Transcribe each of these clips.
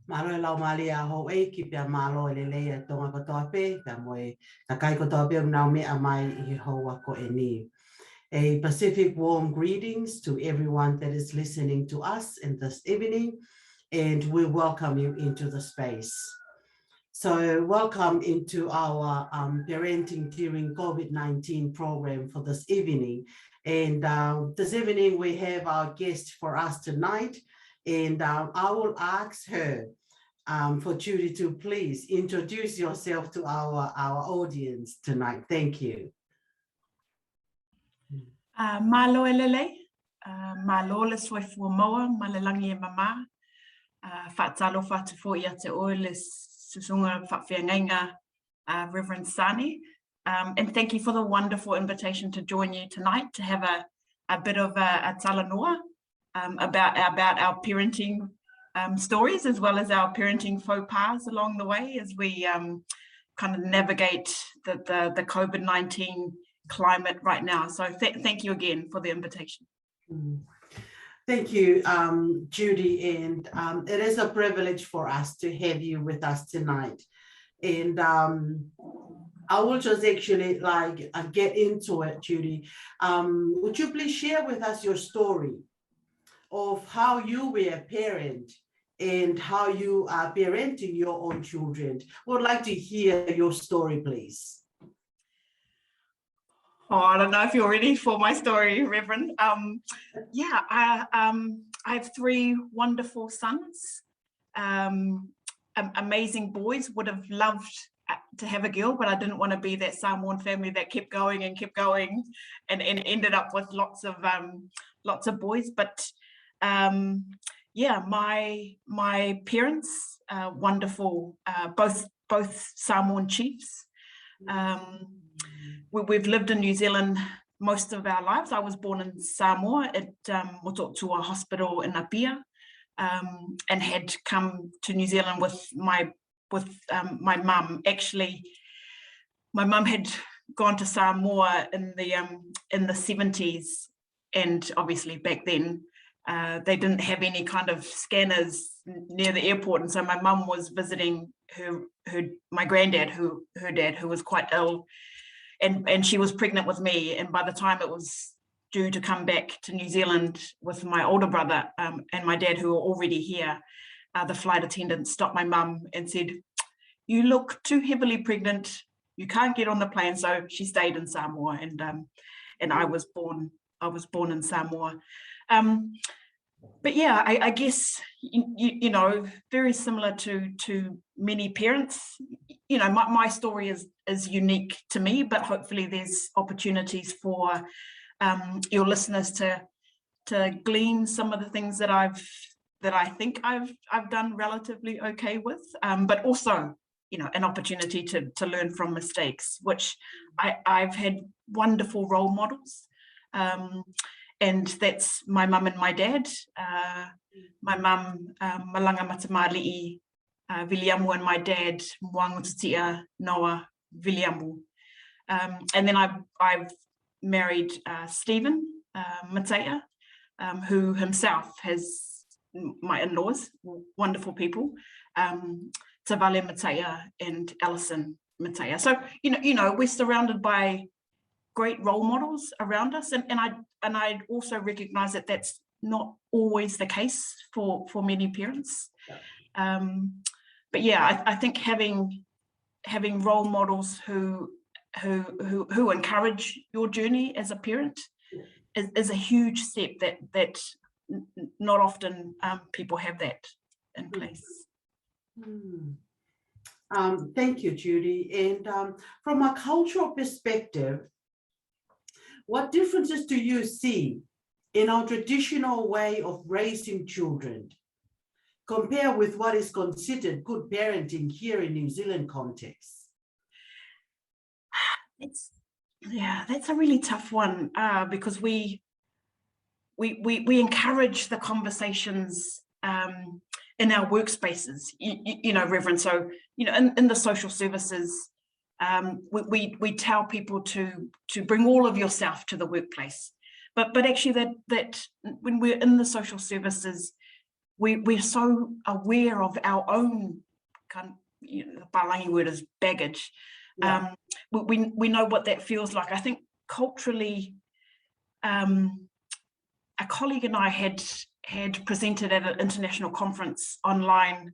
Malo e lau mali a ho e ki pia malo e lelei e tonga katoa pe, pia moe ka kai katoa pe unau mea mai I hoa ko e ni. A Pacific warm greetings to everyone that is listening to us in this evening, and we welcome you into the space. So welcome into our Parenting During COVID-19 program for this evening. And this evening we have our guest for us tonight, and I will ask her for Judy to please introduce yourself to our audience tonight. Thank you. Malo e lelei, malo le soifua moa, ma le Langima'a, whaatalo whaatufo I te o le susunga whawhiangainga, Reverend Saane. And thank you for the wonderful invitation to join you tonight to have a bit of a talanoa about our parenting stories, as well as our parenting faux pas along the way as we kind of navigate the COVID-19 climate right now. So thank you again for the invitation. Thank you, Judy, and it is a privilege for us to have you with us tonight. And I will just actually get into it, Judy. Would you please share with us your story of how you were a parent and how you are parenting your own children? We would like to hear your story, please. Oh, I don't know if you're ready for my story, Reverend. Yeah, I have three wonderful sons, amazing boys. Would have loved to have a girl, but I didn't want to be that Samoan family that kept going and ended up with lots of boys. But yeah, my parents, wonderful, both Samoan chiefs. We've lived in New Zealand most of our lives. I was born in Samoa at Mototua Hospital in Apia, and had come to New Zealand with my mum. Actually, my mum had gone to Samoa in the 70s, and obviously back then they didn't have any kind of scanners near the airport, and so my mum was visiting my granddad, her dad, who was quite ill. And she was pregnant with me, and by the time it was due to come back to New Zealand with my older brother and my dad, who were already here, the flight attendant stopped my mum and said, "You look too heavily pregnant. You can't get on the plane." So she stayed in Samoa, and I was born in Samoa. But yeah, I guess you know, very similar to many parents. You know, my story is unique to me, but hopefully there's opportunities for your listeners to glean some of the things that I think I've done relatively okay with, but also, you know, an opportunity to learn from mistakes, which I've had wonderful role models. And that's my mum and my dad. My mum, Oranga Tamariki, Viliamu, and my dad, Oranga Tamariki, Noah, Viliamu. And then I've married Stephen Matai'a, who himself has my in-laws, wonderful people, Tavale Matai'a and Alison Matai'a. So you know, we're surrounded by great role models around us, and I also recognize that that's not always the case for many parents. But yeah, I think having role models who encourage your journey as a parent is a huge step that not often people have that in place. Thank you, Judy. And from a cultural perspective, what differences do you see in our traditional way of raising children compared with what is considered good parenting here in New Zealand context? That's a really tough one, because we encourage the conversations in our workspaces, you know, Reverend. So, you know, in the social services, we tell people to bring all of yourself to the workplace, but actually that when we're in the social services, we're so aware of our own kind of, the Palangi word is baggage. Yeah. We know what that feels like. I think culturally, a colleague and I had presented at an international conference online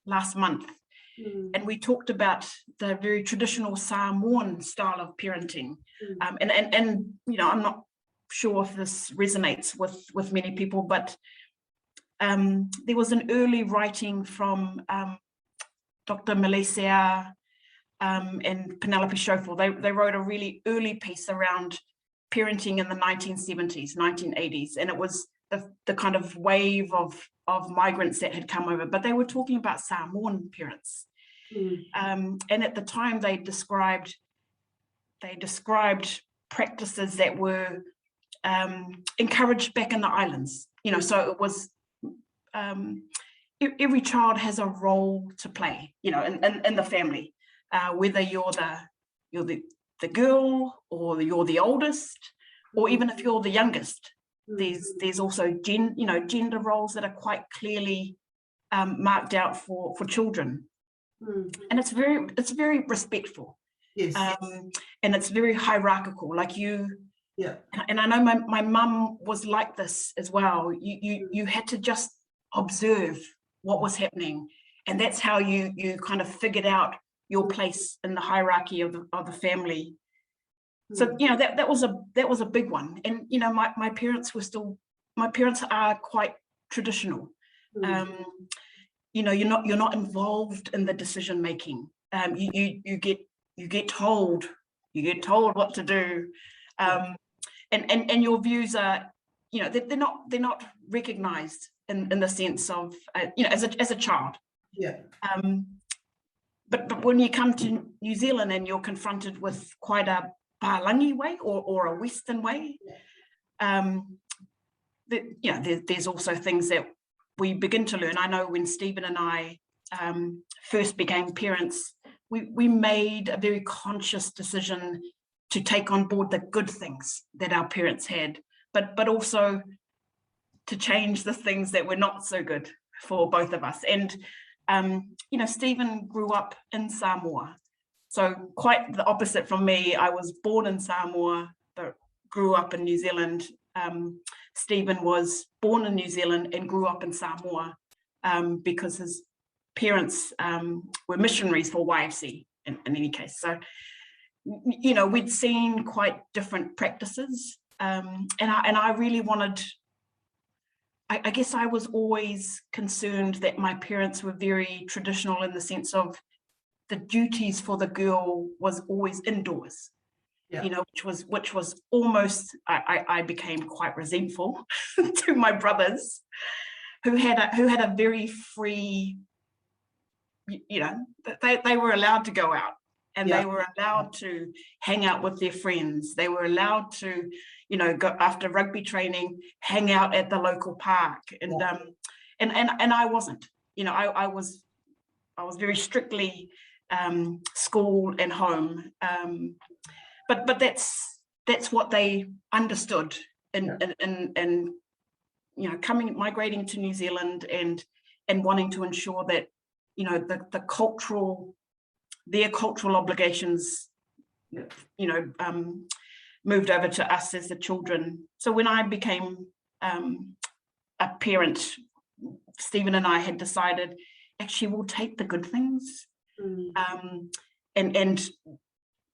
last month, and we talked about the very traditional Samoan style of parenting. And I'm not sure if this resonates with many people, but there was an early writing from Dr. Matai'a and Penelope Schofield. They wrote a really early piece around parenting in the 1970s, 1980s, and it was the kind of wave of migrants that had come over, but they were talking about Samoan parents. And at the time they described practices that were encouraged back in the islands. So it was every child has a role to play, in the family, whether you're the girl, or you're the oldest, or even if you're the youngest. There's also gender roles that are quite clearly marked out for children, and it's very respectful. Yes. And it's very hierarchical. Like and I know my mum was like this as well. You had to just observe what was happening, and that's how you kind of figured out your place in the hierarchy of the family. So that was a big one. And my parents are quite traditional. You're not involved in the decision making. You get told what to do, and your views are they're not recognized in the sense of as a child. But when you come to New Zealand and you're confronted with quite a Palangi way or a Western way, there's also things that we begin to learn. I know when Stephen and I first became parents, we made a very conscious decision to take on board the good things that our parents had, but also to change the things that were not so good for both of us. And Stephen grew up in Samoa, so quite the opposite from me. I was born in Samoa, but grew up in New Zealand. Stephen was born in New Zealand and grew up in Samoa because his parents were missionaries for YFC in any case. So, we'd seen quite different practices, and I really wanted, I guess I was always concerned that my parents were very traditional in the sense of the duties for the girl was always indoors, which was almost, I became quite resentful to my brothers who had a very free, they were allowed to go out and they were allowed to hang out with their friends. They were allowed to, go after rugby training, hang out at the local park, and I wasn't. I was very strictly school and home, but that's what they understood, and migrating to New Zealand and wanting to ensure that their cultural obligations moved over to us as the children. So when I became a parent, Stephen and I had decided, actually, we'll take the good things, and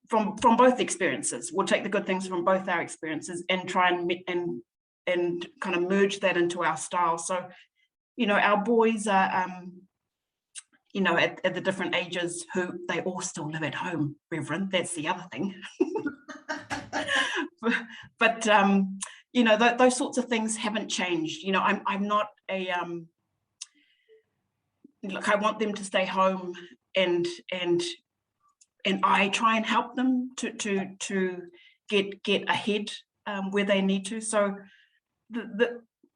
from both experiences, we'll take the good things from both our experiences and try and kind of merge that into our style. So, our boys are, at the different ages, who they all still live at home, Reverend. That's the other thing. but those sorts of things haven't changed. I'm not a look, I want them to stay home, and I try and help them to get ahead where they need to. So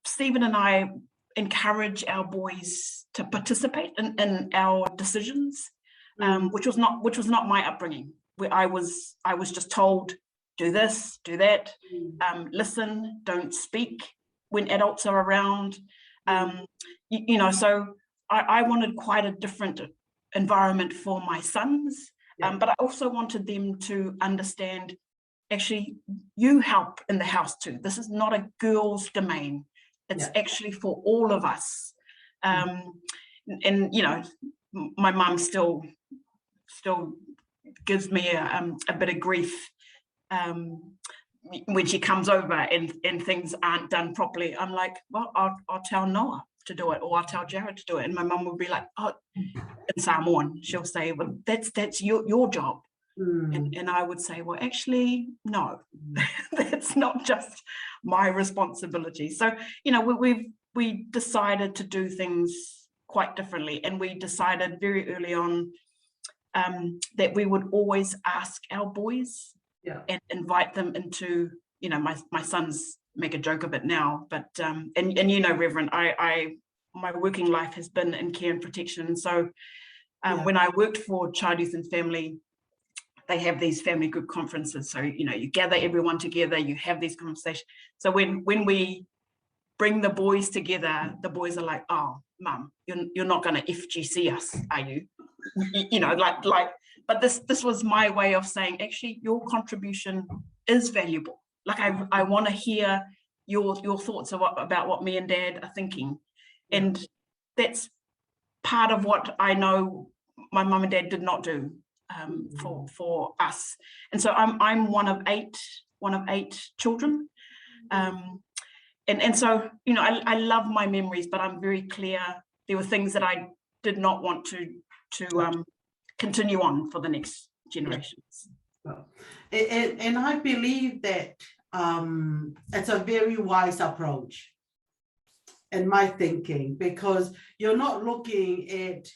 Stephen and I encourage our boys to participate in our decisions, which was not my upbringing, where I was just told, do this, do that, listen, don't speak when adults are around. You know, so I wanted quite a different environment for my sons, but I also wanted them to understand, actually, you help in the house too. This is not a girl's domain. It's actually for all of us. And, you know, my mum still gives me a bit of grief when she comes over and things aren't done properly. I'm like, well, I'll tell Noah to do it, or I'll tell Jared to do it. And my mum will be like, oh, in Samoan, she'll say, well, that's your job. And I would say, well, actually, no, that's not just my responsibility. So, you know, we decided to do things quite differently. And we decided very early on that we would always ask our boys and invite them into, you know, my sons make a joke of it now, but, and you know, Reverend, my working life has been in care and protection. And so when I worked for Child, Youth and Family, they have these family group conferences. So, you know, you gather everyone together, you have these conversations. So when we bring the boys together, the boys are like, oh, Mum, you're not going to FGC us, are you? You know, like, but this was my way of saying, actually, your contribution is valuable. Like, I want to hear your thoughts about what me and Dad are thinking. And that's part of what I know my mum and dad did not do for us. And so I'm one of eight children. And so, you know, I love my memories, but I'm very clear there were things that I did not want to continue on for the next generations. And I believe that it's a very wise approach in my thinking, because you're not looking at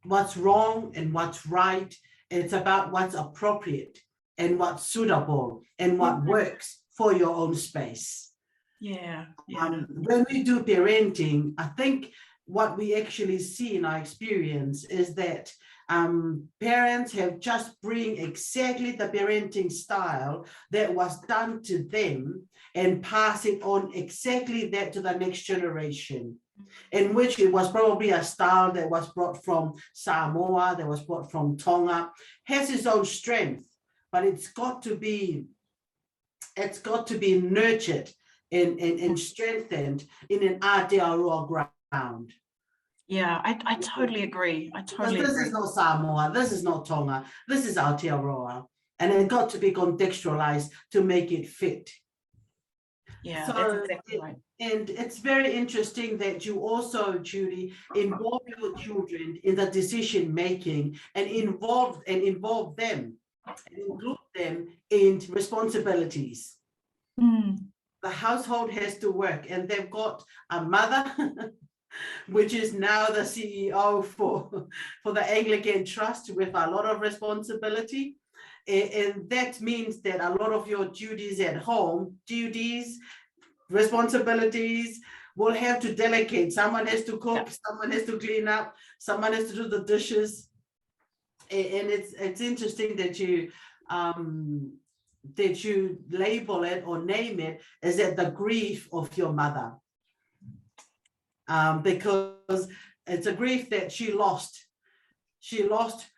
what's wrong and what's right. It's about what's appropriate and what's suitable and what works for your own space. When we do parenting, I think what we actually see in our experience is that parents have just bring exactly the parenting style that was done to them and passing on exactly that to the next generation, in which it was probably a style that was brought from Samoa, that was brought from Tonga, has its own strength, but it's got to be nurtured and strengthened in an Aotearoa ground. Yeah, I totally agree. This is not Samoa, this is not Tonga, this is Aotearoa, and it got to be contextualized to make it fit. Yeah, so that's exactly right. And it's very interesting that you also, Judy, involve your children in the decision making and involve them and include them in responsibilities. The household has to work, and they've got a mother which is now the CEO for the Anglican Trust, with a lot of responsibility. And that means that a lot of your duties at home, responsibilities, will have to delegate. Someone has to cook, someone has to clean up, someone has to do the dishes. And it's interesting that you label it or name it as that the grief of your mother. Because it's a grief that she lost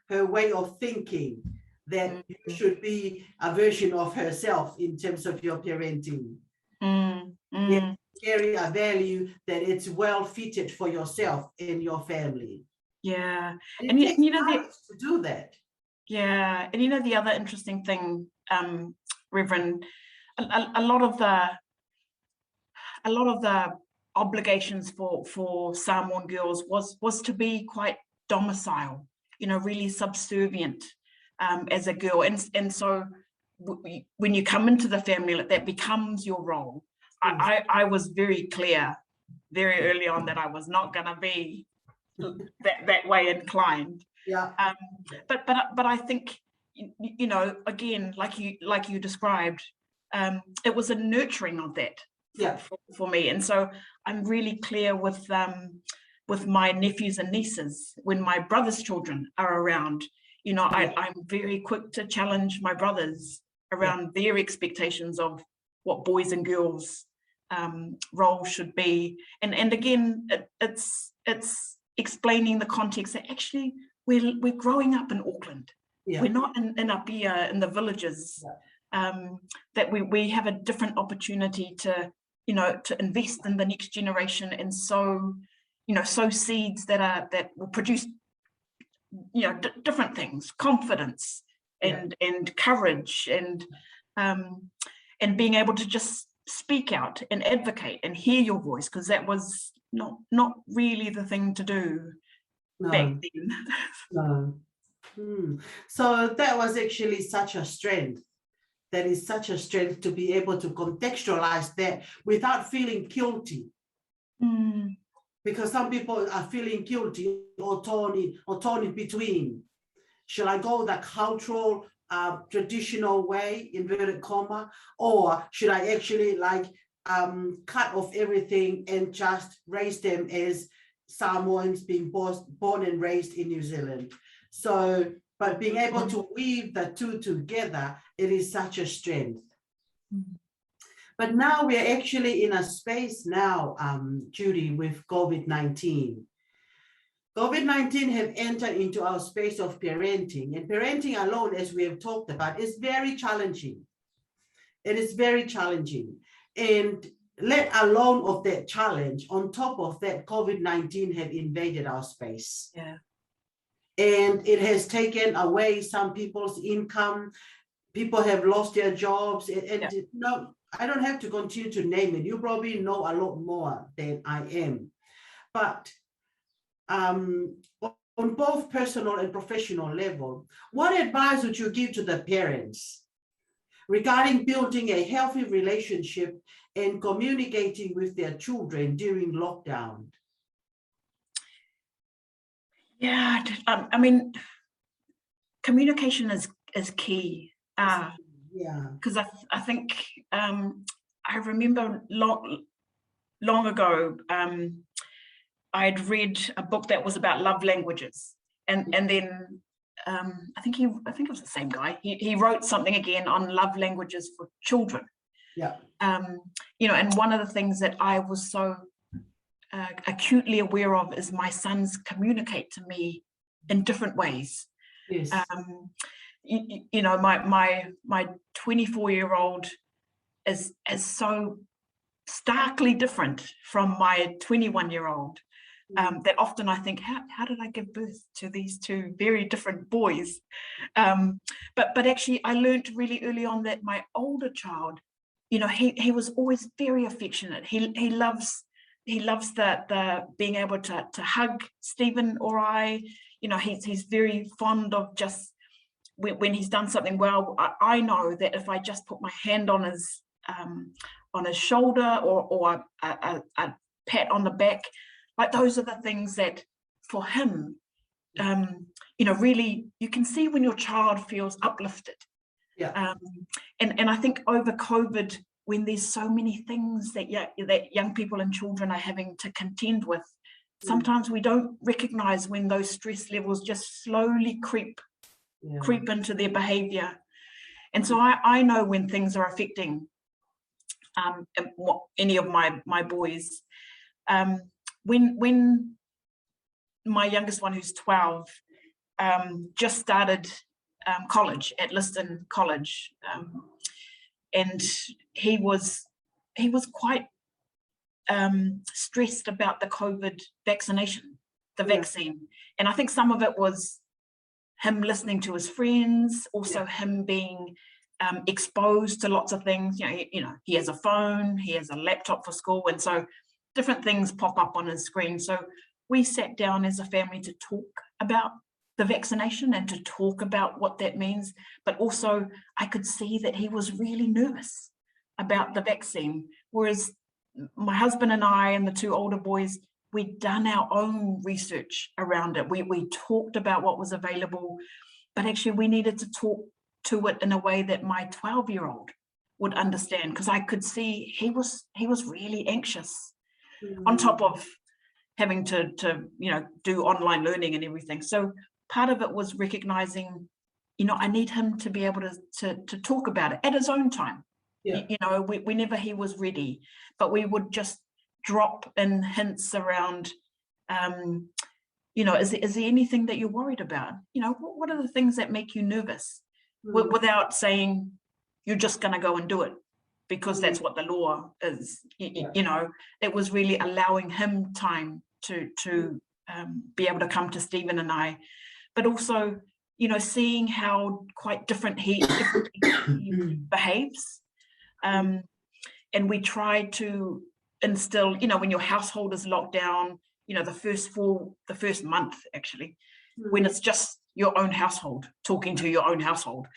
her way of thinking, that you should be a version of herself in terms of your parenting. You carry a value that it's well fitted for yourself and your family. Yeah, and you know to do that. Yeah, and you know the other interesting thing, Reverend, a lot of the obligations for Samoan girls was to be quite docile, you know, really subservient as a girl, and so when you come into the family, that becomes your role. I was very clear very early on that I was not going to be that way inclined. But I think, you know, again, like you described, it was a nurturing of that for me. And so I'm really clear with my nephews and nieces. When my brother's children are around, you know, I'm very quick to challenge my brothers around their expectations of what boys and girls role should be. And again, it's explaining the context that actually we're growing up in Auckland. Yeah. We're not in Apia, in the villages. Yeah. That we have a different opportunity to, to invest in the next generation and sow seeds that will produce, different things, confidence and courage and being able to just speak out and advocate and hear your voice, because that was not really the thing to do back then. No. So that was actually such a strength. That is such a strength to be able to contextualize that without feeling guilty. Because some people are feeling guilty or torn in between. Should I go the cultural, traditional way, inverted comma, or should I actually cut off everything and just raise them as Samoans being born and raised in New Zealand? So, but being able to weave the two together, it is such a strength. But now we're actually in a space now, Judy, with COVID-19. COVID-19 have entered into our space of parenting, and parenting alone, as we have talked about, is very challenging. It is very challenging. And let alone of that challenge, on top of that, COVID-19 have invaded our space. Yeah. And it has taken away some people's income. People have lost their jobs. No, I don't have to continue to name it. You probably know a lot more than I am. But on both personal and professional level, what advice would you give to the parents regarding building a healthy relationship and communicating with their children during lockdown? Yeah, I mean, communication is key. Because I think I remember long ago, I'd read a book that was about love languages, and then I think it was the same guy. He wrote something again on love languages for children. Yeah. And one of the things that I was so acutely aware of is my sons communicate to me in different ways. Yes. My 24-year-old is so starkly different from my 21-year-old that often I think, how did I give birth to these two very different boys? But actually, I learned really early on that my older child, he was always very affectionate. He loves the being able to hug Stephen or I. He's very fond of just when he's done something well. I know that if I just put my hand on his shoulder or a pat on the back, like those are the things that for him, really you can see when your child feels uplifted. Yeah. And I think over COVID, when there's so many things that young people and children are having to contend with, sometimes we don't recognize when those stress levels just slowly creep into their behavior. And so I know when things are affecting any of my boys. When my youngest one, who's 12, just started college at Liston College, and he was quite stressed about the COVID vaccination, vaccine. And I think some of it was him listening to his friends, also him being exposed to lots of things. He has a phone, he has a laptop for school, and so different things pop up on his screen. So we sat down as a family to talk about the vaccination and to talk about what that means. But also I could see that he was really nervous about the vaccine, whereas my husband and I and the two older boys, we'd done our own research around it. We talked about what was available, but actually we needed to talk to it in a way that my 12-year-old would understand, because I could see he was really anxious on top of having to do online learning and everything. So part of it was recognizing, I need him to be able to talk about it at his own time. Yeah. You know, whenever he was ready, but we would just drop in hints around, you know, is there anything that you're worried about? You know, what are the things that make you nervous? Without saying you're just going to go and do it because that's what the law is. You know, it was really allowing him time to be able to come to Stephen and I, but also, you know, seeing how quite different he behaves. And we try to instill, you know, when your household is locked down, you know, the first month actually, when it's just your own household, talking to your own household.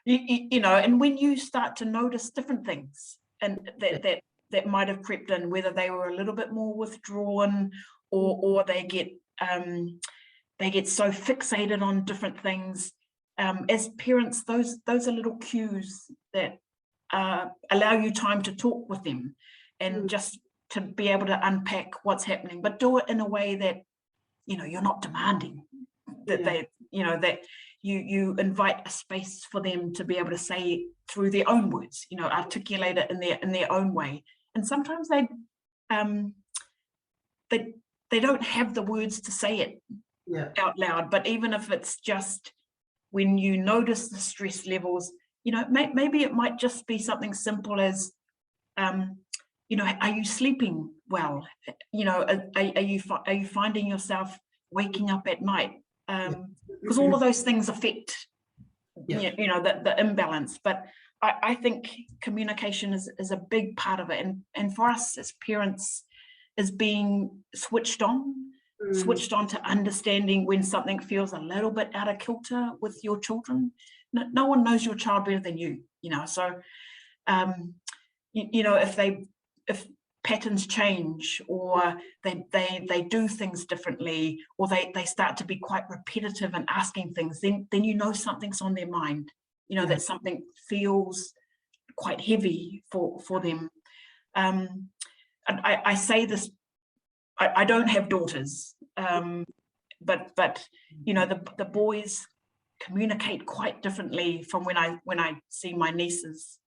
You know, and when you start to notice different things and that might have crept in, whether they were a little bit more withdrawn or they get so fixated on different things. As parents, those are little cues that allow you time to talk with them and just to be able to unpack what's happening, but do it in a way that, you know, you're not demanding, that they, you know, that you invite a space for them to be able to say it through their own words, you know, articulate it in their own way. And sometimes they don't have the words to say it out loud, but even if it's just when you notice the stress levels, you know, maybe it might just be something simple as, you know, are you sleeping well? You know, are you finding yourself waking up at night? Because all of those things affect, you know, the imbalance. But I think communication is a big part of it. And for us as parents, is being switched on to understanding when something feels a little bit out of kilter with your children. No one knows your child better than you, you know. So, you know, if patterns change or they do things differently, or they start to be quite repetitive and asking things, then you know something's on their mind, you know, that something feels quite heavy for them. And I say this, I don't have daughters, but you know, the boys communicate quite differently from when I see my nieces.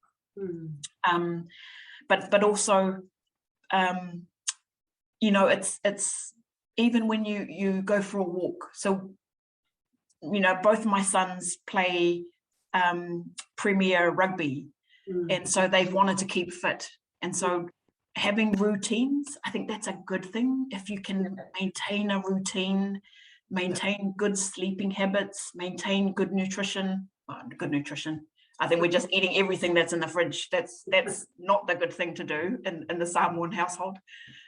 But also, you know, it's even when you go for a walk. So, you know, both my sons play Premier Rugby, and so they've wanted to keep fit. And so having routines, I think that's a good thing. If you can maintain a routine, maintain good sleeping habits, maintain good nutrition. I think we're just eating everything that's in the fridge. That's not the good thing to do in the Samoan household.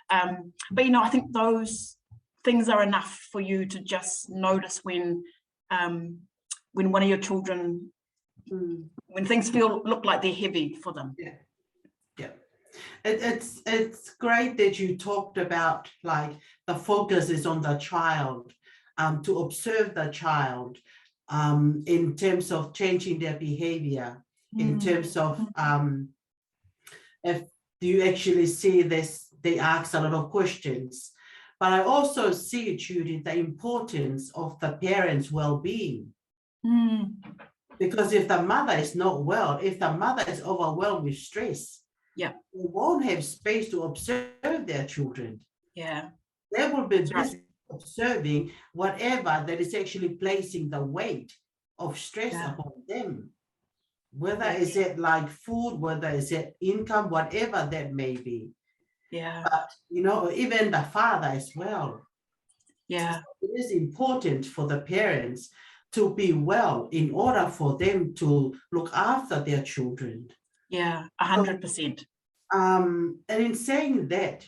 But, you know, I think those things are enough for you to just notice when one of your children, when things look like they're heavy for them. It's great that you talked about, like, the focus is on the child, to observe the child, in terms of changing their behavior, in terms of if you actually see this, they ask a lot of questions. But I also see, Judy, the importance of the parents' well-being. Because if the mother is not well, if the mother is overwhelmed with stress, they won't have space to observe their children. They will be busy observing whatever that is actually placing the weight of stress upon them. Whether is it like food, whether is it income, whatever that may be. But, you know, even the father as well. So it is important for the parents to be well in order for them to look after their children. 100%. And in saying that,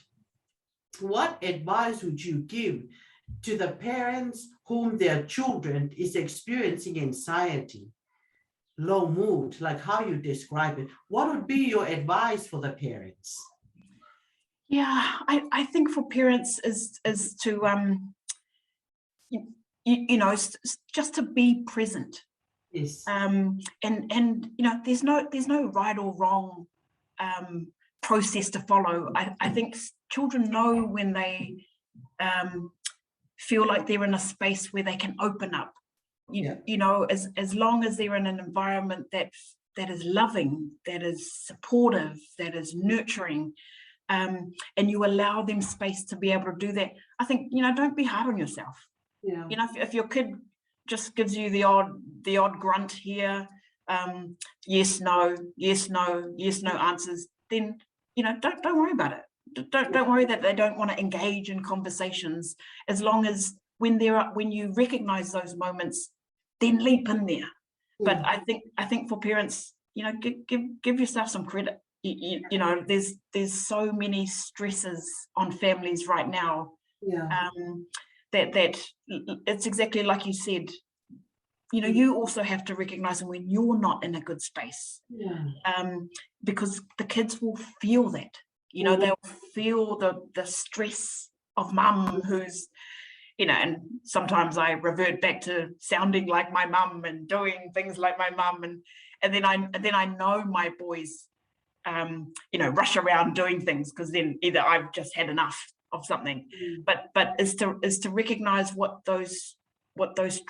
what advice would you give to the parents whom their children is experiencing anxiety, low mood, like how you describe it? What would be your advice for the parents? I think for parents is to you know, just to be present. And you know, there's no right or wrong process to follow. I think children know when they feel like they're in a space where they can open up You know, as long as they're in an environment that is loving, that is supportive, that is nurturing, and you allow them space to be able to do that. I think, you know, don't be hard on yourself. Yeah. You know, if your kid just gives you the odd grunt here, yes, no, yes, no, yes, no answers, then, you know, don't worry about it. Don't worry that they don't want to engage in conversations, as long as when you recognize those moments, then leap in there. But I think for parents, you know, give yourself some credit. You know, there's so many stresses on families right now. That it's exactly like you said. You know, you also have to recognize when you're not in a good space, because the kids will feel that. You know, they'll feel the stress of mum, who's, you know, and sometimes I revert back to sounding like my mum and doing things like my mum, and then I know my boys, you know, rush around doing things, because then either I've just had enough of something, but is to recognize what those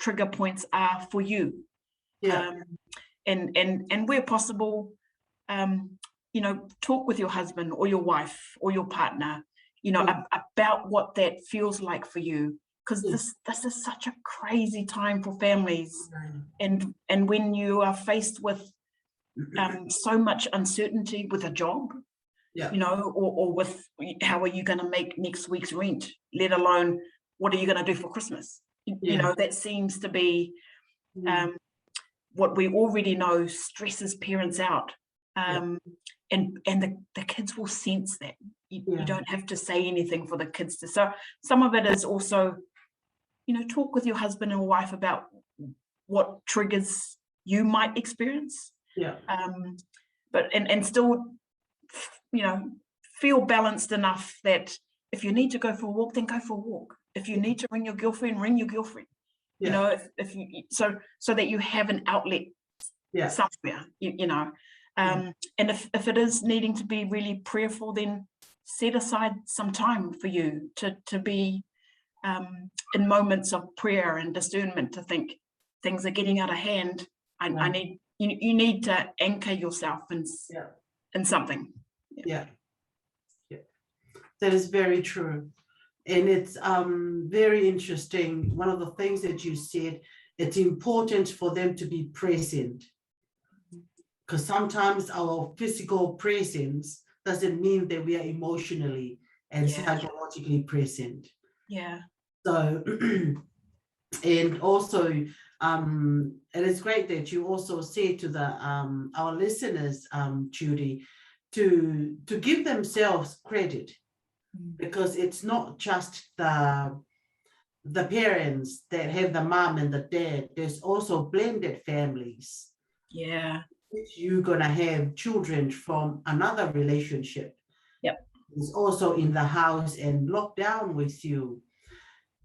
trigger points are for you, and where possible, you know, talk with your husband or your wife or your partner, you know, about what that feels like for you, because this is such a crazy time for families, and when you are faced with so much uncertainty with a job, you know, or with how are you going to make next week's rent, let alone what are you going to do for Christmas? You know, that seems to be what we already know stresses parents out, and the kids will sense that. You don't have to say anything for the kids to. So some of it is also, you know, talk with your husband and wife about what triggers you might experience, but and still, you know, feel balanced enough that if you need to go for a walk, then go for a walk. If you need to ring your girlfriend, ring your girlfriend. You know, if you so that you have an outlet somewhere. You know, and if it is needing to be really prayerful, then set aside some time for you to be in moments of prayer and discernment, to think things are getting out of hand. I need you need to anchor yourself in something. That is very true. And it's very interesting. One of the things that you said, it's important for them to be present, because sometimes our physical presence doesn't mean that we are emotionally and psychologically present. So, and also, and it's great that you also say to the our listeners, Judy, to give themselves credit, because it's not just the parents that have the mom and the dad. There's also blended families. You're gonna have children from another relationship. It's also in the house and locked down with you.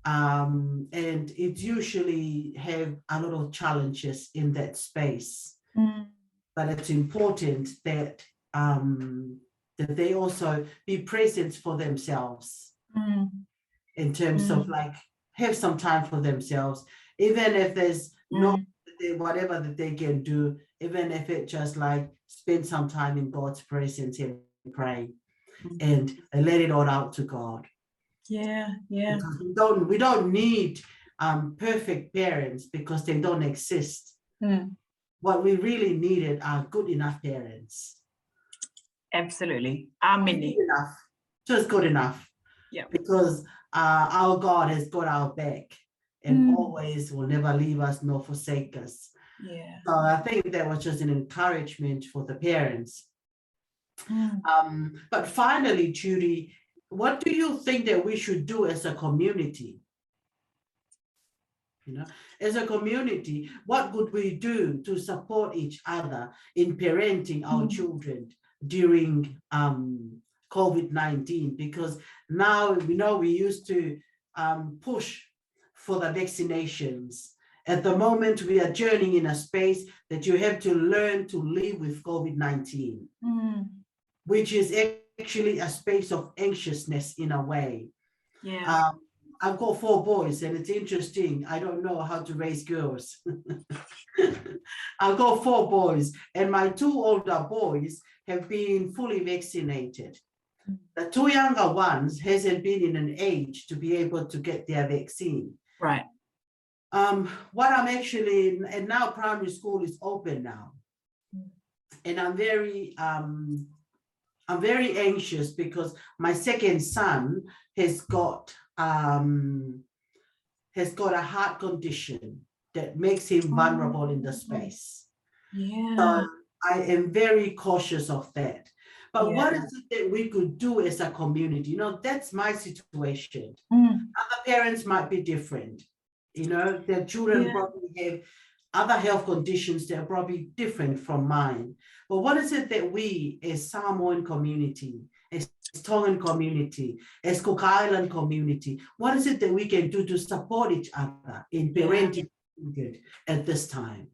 And it usually have a lot of challenges in that space. But it's important that that they also be present for themselves, in terms of like have some time for themselves, even if there's no whatever that they can do, even if it just like spend some time in God's presence and pray and let it all out to God. Because we don't need perfect parents, because they don't exist. What we really needed are good enough parents. Absolutely. Amen. Good enough, just good enough. Because our God has got our back and always will never leave us nor forsake us. So I think that was just an encouragement for the parents. But finally, Judy, what do you think that we should do as a community? You know, as a community, what would we do to support each other in parenting our children during COVID-19? Because now we know we used to push for the vaccinations. At the moment, we are journeying in a space that you have to learn to live with COVID-19, which is actually a space of anxiousness in a way. I've got 4 boys, and it's interesting. I don't know how to raise girls. I've got 4 boys, and my 2 older boys have been fully vaccinated. The 2 younger ones hasn't been in an age to be able to get their vaccine. Right. What I'm actually, and now primary school is open now, and I'm very anxious because my second son has got a heart condition that makes him vulnerable in the space. Yeah. So I am very cautious of that. But what is it that we could do as a community? You know, that's my situation. Other parents might be different. You know, their children probably have other health conditions that are probably different from mine. But what is it that we as Samoan community, as Tongan community, as Cook Island community, what is it that we can do to support each other in parenting at this time?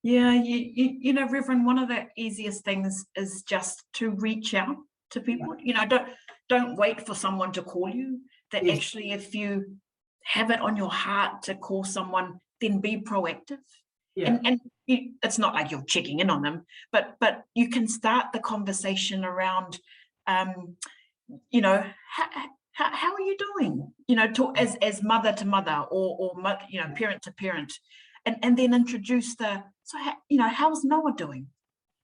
Yeah, you know, Reverend, one of the easiest things is just to reach out to people. You know, don't wait for someone to call you. That actually, if you have it on your heart to call someone, then be proactive. And it's not like you're checking in on them, but you can start the conversation around, you know, how are you doing? You know, as mother to mother or you know, parent to parent. And then introduce you know, how's Noah doing?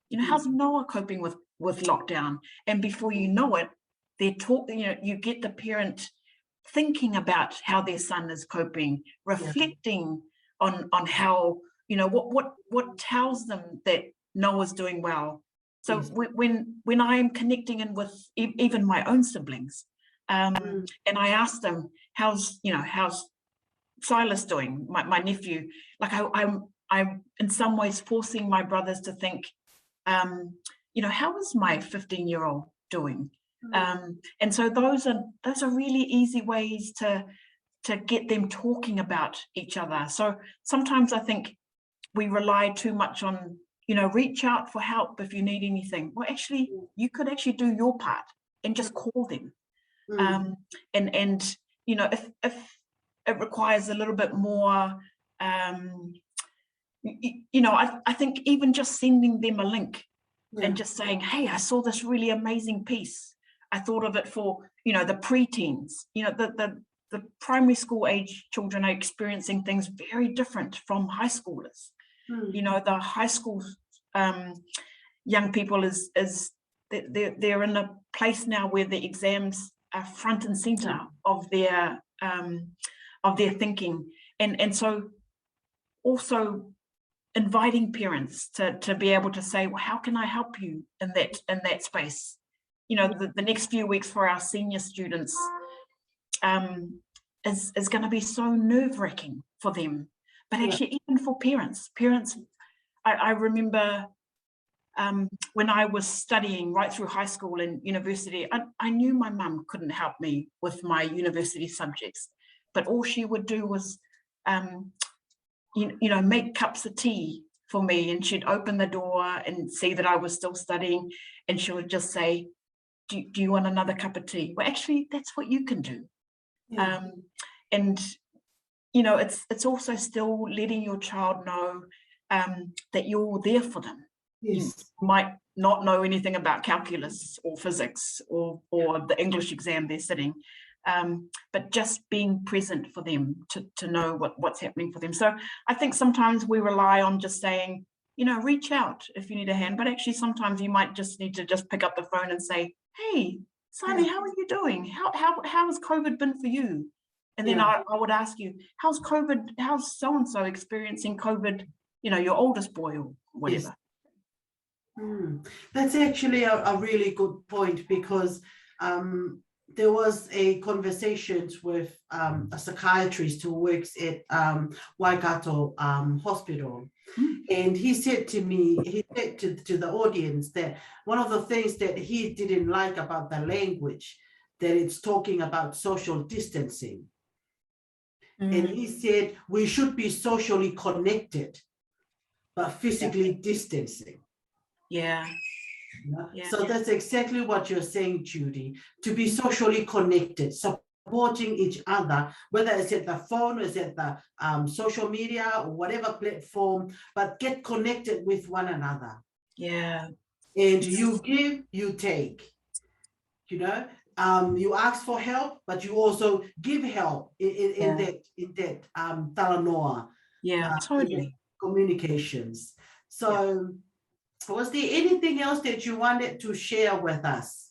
You know, how's Noah coping with lockdown? And before you know it, you know, you get the parent thinking about how their son is coping, reflecting on how, you know, what tells them that Noah's doing well. So when I'm connecting in with even my own siblings, and I ask them, how's Silas doing, my nephew, like I'm in some ways forcing my brothers to think, you know, how is my 15-year-old doing? And so those are really easy ways to get them talking about each other. So sometimes I think we rely too much on, you know, reach out for help if you need anything. Well, actually, you could actually do your part and just call them. And you know, if it requires a little bit more, you know, I think even just sending them a link and just saying, hey, I saw this really amazing piece. I thought of it for, you know, the preteens. You know, the primary school age children are experiencing things very different from high schoolers. You know, the high school young people they're in a place now where the exams are front and center of their thinking, and so also inviting parents to be able to say, well, how can I help you in that space? You know, the next few weeks for our senior students is going to be so nerve-wracking for them, but actually even for parents. I remember when I was studying right through high school and university, I knew my mum couldn't help me with my university subjects, but all she would do was you know, make cups of tea for me, and she'd open the door and see that I was still studying, and she would just say, do you want another cup of tea? Well, actually, that's what you can do. And you know, it's also still letting your child know that you're there for them. You might not know anything about calculus or physics or the English exam they're sitting, but just being present for them to know what's happening for them. So I think sometimes we rely on just saying, you know, reach out if you need a hand, but actually sometimes you might just need to just pick up the phone and say, hey, Saane, how are you doing? How has COVID been for you? And then I would ask you, how's so-and-so experiencing COVID, you know, your oldest boy or whatever. That's actually a really good point, because there was a conversation with a psychiatrist who works at Waikato Hospital. And he said to me, he said to the audience that one of the things that he didn't like about the language, that it's talking about social distancing. And he said, we should be socially connected, but physically distancing. So that's exactly what you're saying, Judy, to be socially connected, supporting each other, whether it's at the phone, or it's at the social media, or whatever platform, but get connected with one another. Yeah. And you give, you take, you know, you ask for help, but you also give help in that talanoa. Yeah, totally. Communications. So was there anything else that you wanted to share with us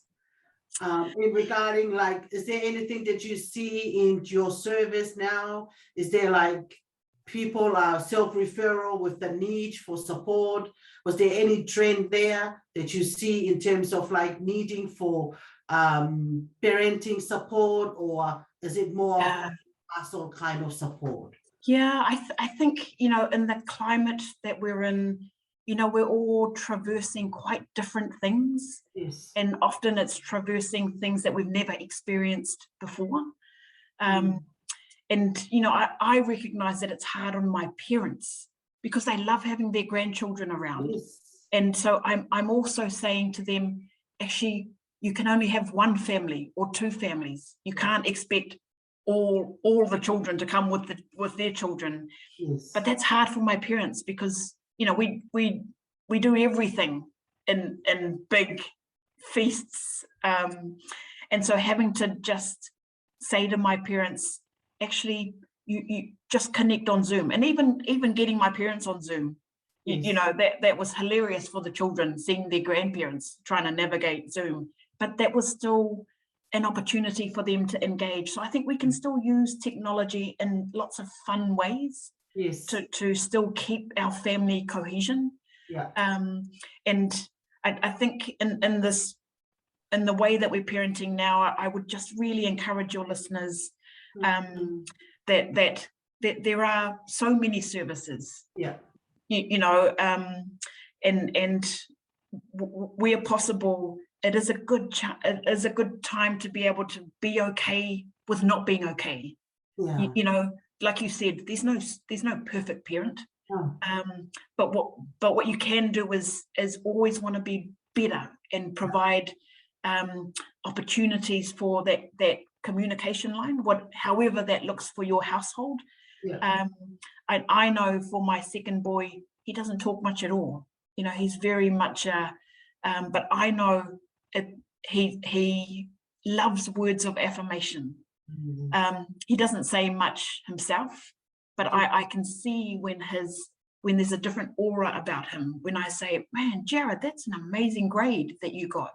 in regarding, like, is there anything that you see in your service now? Is there like people are self-referral with the need for support? Was there any trend there that you see in terms of like needing for parenting support, or is it more muscle kind of support? Yeah, I think, you know, in the climate that we're in, you know, we're all traversing quite different things. Yes. And often it's traversing things that we've never experienced before. And, you know, I recognize that it's hard on my parents because they love having their grandchildren around. Yes. And so I'm also saying to them, actually, you can only have one family or two families. You can't expect all the children to come with their children. Yes. But that's hard for my parents because, you know, we do everything in big feasts. And so having to just say to my parents, actually, you just connect on Zoom. And even getting my parents on Zoom, Yes. you know, that was hilarious for the children, seeing their grandparents trying to navigate Zoom. But that was still an opportunity for them to engage. So I think we can still use technology in lots of fun ways. Yes. To still keep our family cohesion. Yeah. And I think in the way that we're parenting now, I would just really encourage your listeners that there are so many services. Yeah. You know, and where possible, it is a good time to be able to be okay with not being okay. Yeah. You know, like you said, there's no perfect parent. Oh. But what you can do is always want to be better and provide opportunities for that communication line, however that looks for your household. Yeah. I know for my second boy, he doesn't talk much at all. You know, he's very much but I know he loves words of affirmation. He doesn't say much himself, but I can see when there's a different aura about him. When I say, man, Jared, that's an amazing grade that you got,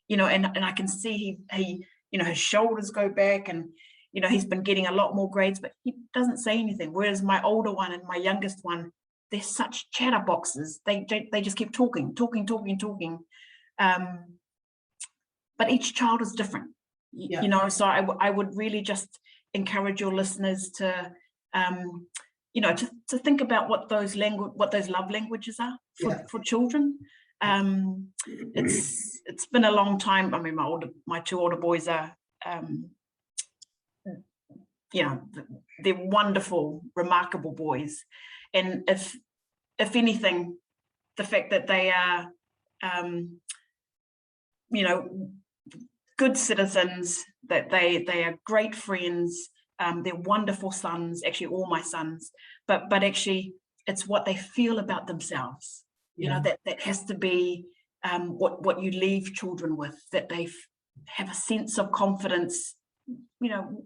you know, and I can see he you know, his shoulders go back, and you know, he's been getting a lot more grades, but he doesn't say anything. Whereas my older one and my youngest one, they're such chatterboxes. They just keep talking. But each child is different. Yeah. You know, so I would really just encourage your listeners to you know, to think about what those love languages are for children. It's been a long time. I mean, my two older boys are you know, they're wonderful, remarkable boys, and if anything, the fact that they are you know, good citizens, that they are great friends, they're wonderful sons, actually all my sons, but actually it's what they feel about themselves. You know, that has to be what you leave children with, that they have a sense of confidence. You know,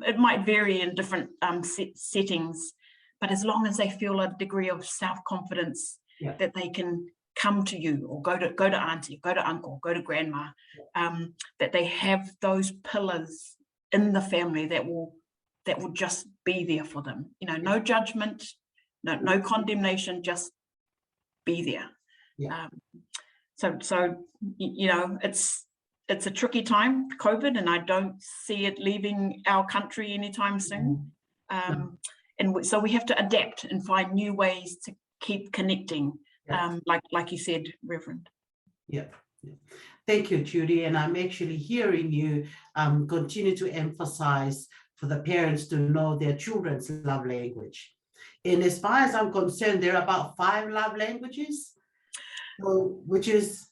it might vary in different settings, but as long as they feel a degree of self-confidence, that they can come to you or go to auntie, go to uncle, go to grandma, that they have those pillars in the family that will just be there for them. You know, no judgment, no condemnation, just be there. So you know, it's a tricky time, COVID, and I don't see it leaving our country anytime soon. And so we have to adapt and find new ways to keep connecting, like you said, Reverend. Thank you, Judy. And I'm actually hearing you continue to emphasize for the parents to know their children's love language. And as far as I'm concerned, there are about 5 love languages, which is...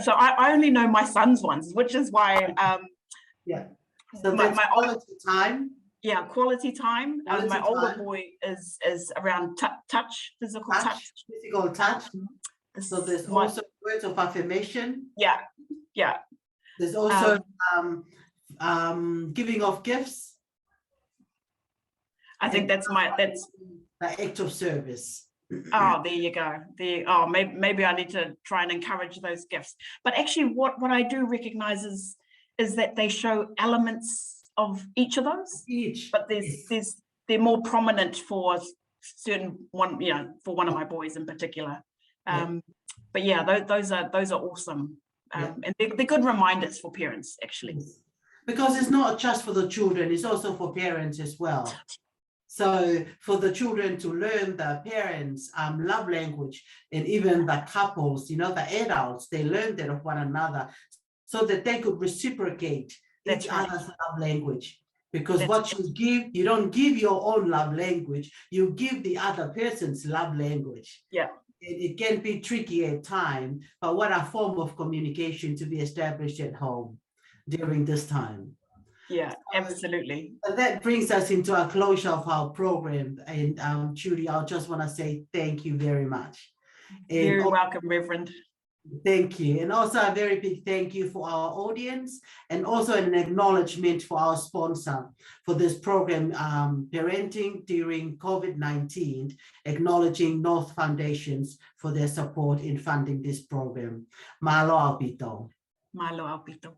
So I only know my son's ones, which is why So that's quality time. Yeah, quality time. My older boy is around touch, physical touch. Physical touch. So there's also words of affirmation. Yeah. There's also giving of gifts. I think that's the act of service. Oh, there you go. Maybe I need to try and encourage those gifts. But actually, what I do recognize is that they show elements of each of those. But they're more prominent for certain one, for one of my boys in particular. But yeah, those are awesome. And they're good reminders for parents, actually. Because it's not just for the children, it's also for parents as well. So for the children to learn the parents' love language, and even the couples, the adults, they learn that of one another so that they could reciprocate each other's love language. Because what you give, you don't give your own love language, you give the other person's love language. Yeah. It can be tricky at times, but what a form of communication to be established at home during this time. Yeah, absolutely. And that brings us into a closure of our program. And Judy, I just want to say thank you very much. You're welcome, Reverend. Thank you. And also a very big thank you for our audience, and also an acknowledgement for our sponsor for this program, Parenting During COVID-19, acknowledging North Foundations for their support in funding this program. Malo Alpito. Malo Alpito.